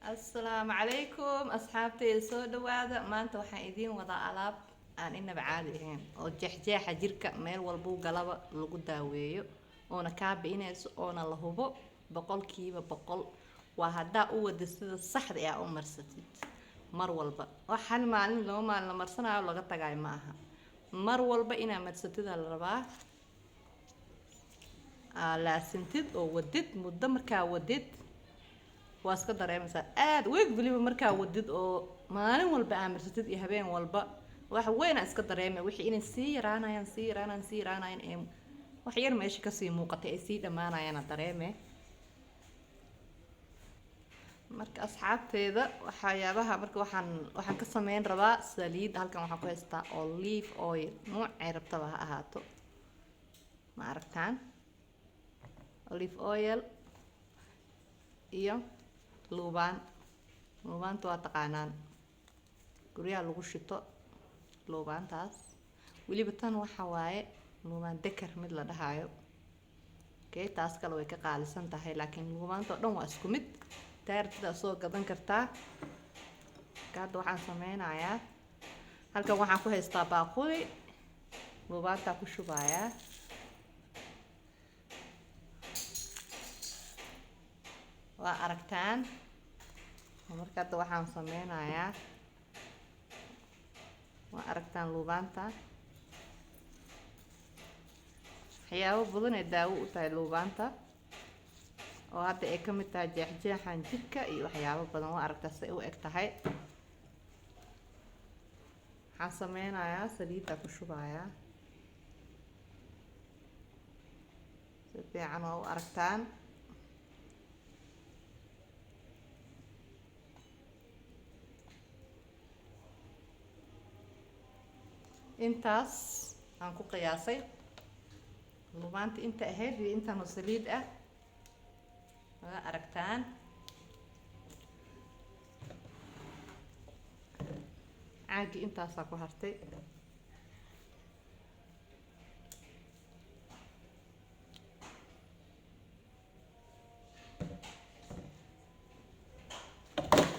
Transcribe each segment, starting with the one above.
السلام عليكم أصحابتي soo dhawaada maanta waxaan idiin wadaa alaab aan inaba caadi ahayn oo jeexjeexa jirka meel walbuu galaba lagu daaweeyo oona kaa bi'inayso oona la hubo boqolkiiba boqol waa haddaa u wada sida saxda ah u marsatid mar walba wax hal maalin laba maalin la marsanayo laga tagay ma aha mar walba inaa marsatid la rabaa laasintid oo wadid muddo markaa wadid waa iska dareemaysaa aad weeg waliba markaa wadid oo maalin walba aamursatid iyo habeen walba wax weyn iska dareemay wixii inay sii yaraanayaan ee wax yar meesha ka sii muuqatay ay sii dhamaanayaan dareemay marka asxaabteeda waxyaabaha marka waxaan ka sameyn rabaa saliid halkan waxaan ku haystaa olive oil nooc rabtaba ha ahaato ma aragtaan olive oil iyo luubaanta waa taqaanaan guryaha lagu shito luubaantaas weliba tan waxa waaye luubaan dekar mid la dhahayo okay taas kale way ka qaalisan tahay laakiin luubaanta oo dhan waa isku mid taartida soo gadan kartaa hadda waxaan sameynayaa halkan waxaan ku haystaa baaquli luubaanta ku shubayaa waa aragtaan marka hadda waxaan sameynayaa waa aragtaan luubaanta waxyaabo badan ee daawo u tahay luubaanta oo hadda ay ka mid tahay jeexjeexan jirka iyo waxyaabo badan waa aragtaa say u eg tahay waxaan sameynayaa saliidda ku shubayaa si fiican waa u aragtaan intaas aan ku qiyaasay luubaanta inta ahayd iyo intaan oo saliid ah waa aragtaan caagi intaasaa ku hartay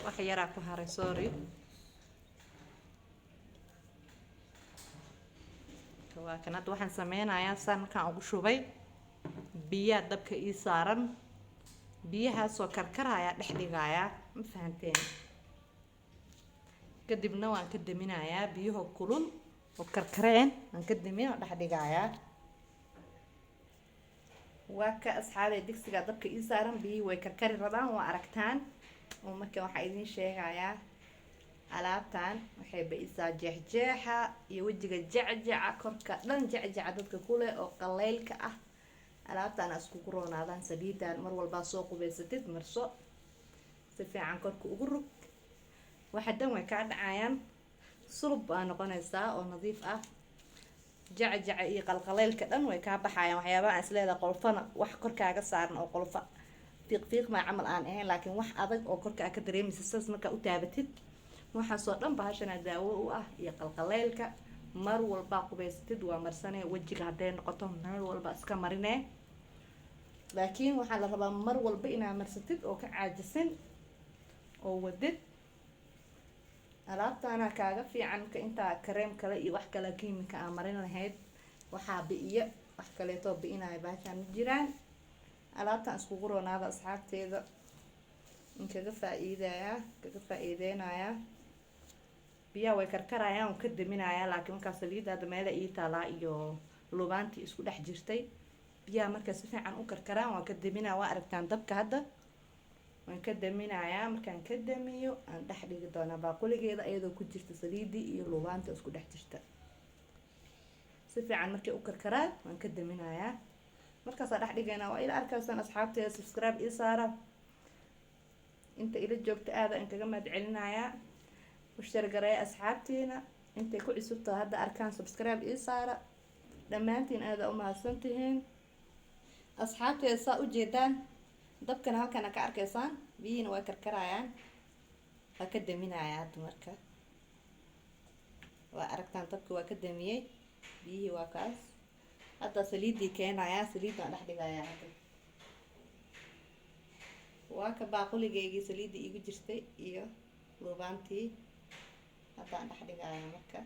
wax yaraa ku haray sorry waa kan hadda waxaan sameynayaa saan markaan ugu shubay biyaa dabka ii saaran biyahaasoo karkaraya dhex dhigayaa ma fahanteen kadibna waan ka daminayaa biyaho kulul oo karkareen waan ka damin oo dhex dhigayaa waa ka asxaabay digsiga dabka ii saaran biyihii way karkari rabaan waa aragtaan oo marka waxaa idiin sheegayaa alaabtan waxay baisaa jeexjeexa iyo wajiga jecjeca korka dhan jecjeca dadka kule oo qaleylka ah alaabtan iskugu roonaadaan saliidan mar walba soo qubeysatid marso si fiican korka ugu rug waxa dhan way ka dhacayaan sulub baa noqonaysaa oo nadiif ah jecjeca iyo qalqaleylka dhan way ka baxayaan waxyaabaha isleedahay qolfana wax korkaaga saaran oo qolfa fiiq ma camal aan ahayn laakiin wax adag oo korka ka dareemaysa saas marka u taabatid waxaasoo dhan bahashana daawo u ah iyo qalqaleylka mar walba qubeysatid waa marsanee wajiga hadday noqoto meel walba iska marinee laakiin waxaa la rabaa mar walba inaad marsatid oo ka caajisin oo wadid alaabtaana kaaga fiican marka intaa kareem kale iyo wax kale kiimika aan marin lahayd waxaa bi'iya wax kaleetoo bi'inaya bahashaan ma jiraan alaabtaan iskugu roonaada asxaabteeda in kaga faa'iideynayaa biyaha way karkarayaan oo ka daminayaa laakiin markaa saliidda hadda meela ii taalaa iyo luubaantii isku dhex jirtay biyaha markaa si fiican u karkaraan waan ka daminaa waa aragtaan dabka hadda waan ka daminayaa markaan ka damiyo aan dhex dhigi doonaa baaquligeeda iyadoo ku jirta saliiddii iyo luubaanta isku dhex jirta si fiican markay u karkaraan waan ka daminayaa markaasaa dhex dhigaynaa waa ila arkaysaan asxaabteeda subscribe ii saara inta ila joogta aada in kaga mahad celinayaa mushtargareeya asxaabtiina intay ku cusubtahay hadda arkaan subscribe ii saara dhammaantiin aada u mahadsantihiin asxaabteeda saa u jeedaan dabkana halkana ka arkaysaan biyihiina way karkarayaan waa ka daminayaa hadda marka waa aragtaan dabka waa ka damiyey biyihii waa kaas hadda saliiddii keenayaa saliiddaan dhex dhigayaa hadda waa ka baaquligeygii saliidda iigu jirtay iyo luubaantii haddaan dhex dhigaya marka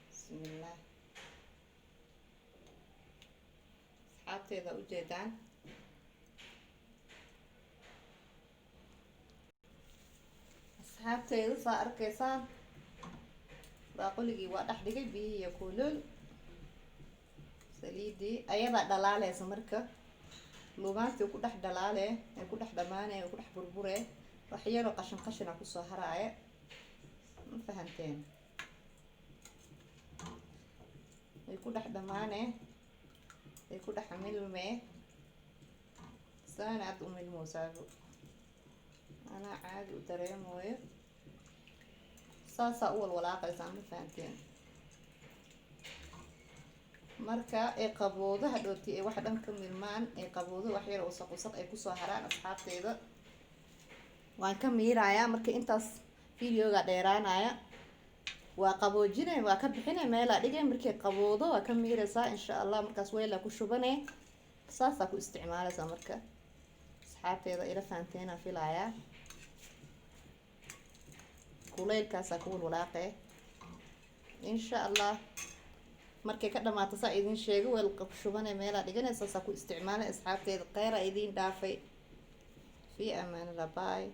bismillaah asxaabteeda ujeedaan asxaabteedu saa arkaysaan baaquligii waa dhex dhigay biyihii iyo kulul saliidii ayadaa dhalaaleysa marka luubaantii ku dhex dhalaale ay ku dhex dhamaane ay ku dhex burbure wax yaroo qashin qashina kusoo haraaya ma fahanteen ay ku dhex dhamaane ay ku dhex milme saana aad u milmoosaabo anaa caadi u dareemooyo saasaa u walwalaaqaysaa ma fahanteen marka ay qaboodo hadhooti ay wax dhan ka milmaan ay qaboodo wax yar wasaq wasaq ay kusoo haraan asxaabteeda waan ka miirayaa marka intaas videoga dheeraanaya waa qaboojinay waa ka bixinay meelaa dhigay markay qaboodo waa ka miiraysaa insha allah markaas weelaa ku shubane saasaa ku isticmaalaysaa marka asxaabteeda ila fahanteena filayaa kulaylkaasaa ku walwalaaqee insha allah markay ka dhamaato saa idin sheego weelka ku shubane meelaa dhiganay saasaa ku isticmaalay asxaabteeda kheyra idin dhaafay fi amaanillah bye